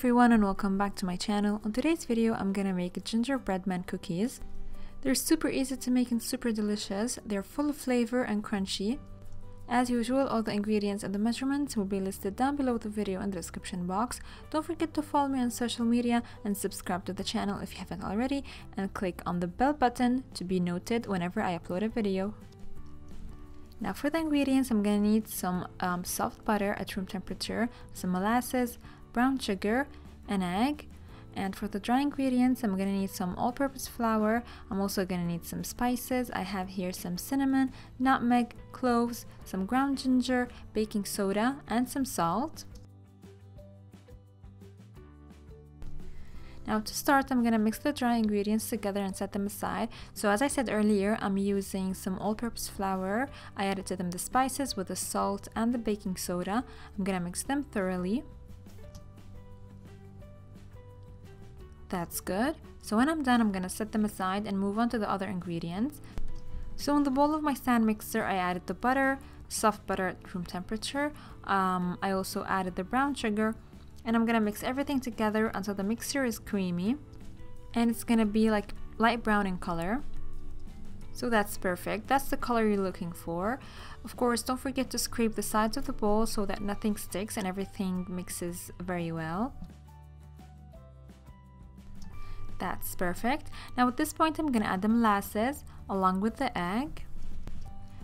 everyone and welcome back to my channel. On today's video I'm gonna make gingerbread man cookies. They're super easy to make and super delicious. They're full of flavor and crunchy. As usual, all the ingredients and the measurements will be listed down below the video in the description box. Don't forget to follow me on social media and subscribe to the channel if you haven't already, and click on the bell button to be noted whenever I upload a video. Now for the ingredients, I'm gonna need some soft butter at room temperature, some molasses, brown sugar, an egg, and for the dry ingredients, I'm gonna need some all-purpose flour. I'm also gonna need some spices. I have here some cinnamon, nutmeg, cloves, some ground ginger, baking soda, and some salt. Now to start, I'm gonna mix the dry ingredients together and set them aside. So as I said earlier, I'm using some all-purpose flour. I added to them the spices with the salt and the baking soda. I'm gonna mix them thoroughly. That's good. So when I'm done, I'm gonna set them aside and move on to the other ingredients. So in the bowl of my stand mixer, I added the butter, soft butter at room temperature. I also added the brown sugar. And I'm gonna mix everything together until the mixture is creamy and it's gonna be like light brown in color. So that's perfect. That's the color you're looking for. Of course, don't forget to scrape the sides of the bowl so that nothing sticks and everything mixes very well. That's perfect. Now at this point, I'm gonna add the molasses along with the egg.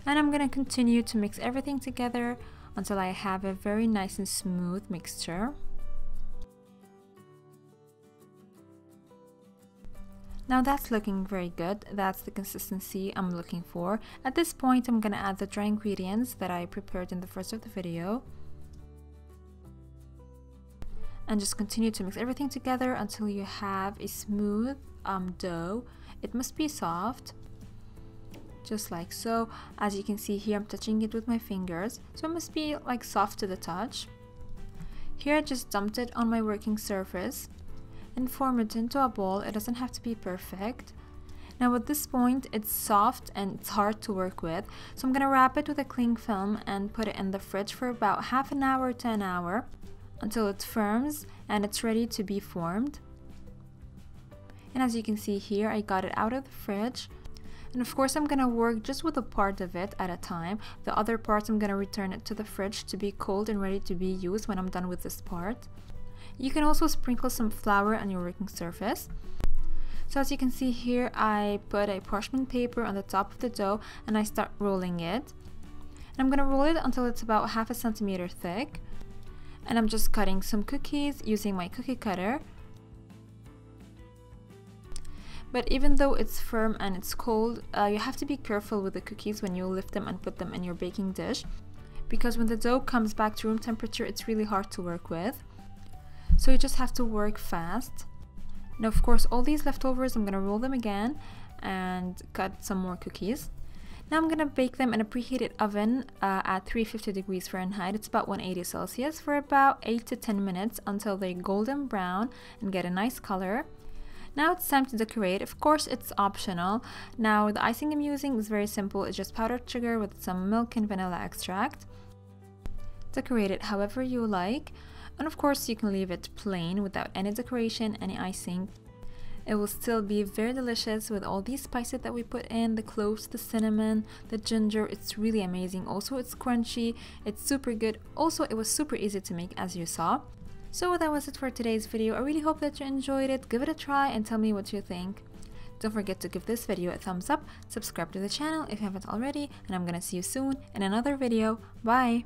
And I'm gonna continue to mix everything together until I have a very nice and smooth mixture. Now that's looking very good. That's the consistency I'm looking for. At this point, I'm gonna add the dry ingredients that I prepared in the first of the video. And just continue to mix everything together until you have a smooth dough. It must be soft, just like so. As you can see here, I'm touching it with my fingers, so it must be like soft to the touch. Here I just dumped it on my working surface and form it into a ball. It doesn't have to be perfect. Now at this point, it's soft and it's hard to work with, so I'm gonna wrap it with a cling film and put it in the fridge for about half an hour to an hour until it firms and it's ready to be formed. And as you can see here, I got it out of the fridge. And of course, I'm gonna work just with a part of it at a time. The other parts, I'm gonna return it to the fridge to be cold and ready to be used when I'm done with this part. You can also sprinkle some flour on your working surface. So as you can see here, I put a parchment paper on the top of the dough and I start rolling it. And I'm gonna roll it until it's about half a centimeter thick. And I'm just cutting some cookies using my cookie cutter. But even though it's firm and it's cold, you have to be careful with the cookies when you lift them and put them in your baking dish, because when the dough comes back to room temperature, it's really hard to work with. So you just have to work fast. Now of course, all these leftovers, I'm gonna roll them again and cut some more cookies. Now I'm gonna bake them in a preheated oven at 350 degrees Fahrenheit. It's about 180 Celsius for about 8 to 10 minutes until they're golden brown and get a nice color. Now it's time to decorate. Of course, it's optional. Now the icing I'm using is very simple. It's just powdered sugar with some milk and vanilla extract. Decorate it however you like. And of course, you can leave it plain without any decoration, any icing. It will still be very delicious with all these spices that we put in, the cloves, the cinnamon, the ginger. It's really amazing. Also, it's crunchy. It's super good. Also, it was super easy to make, as you saw. So that was it for today's video. I really hope that you enjoyed it. Give it a try and tell me what you think. Don't forget to give this video a thumbs up, subscribe to the channel if you haven't already, and I'm gonna see you soon in another video. Bye!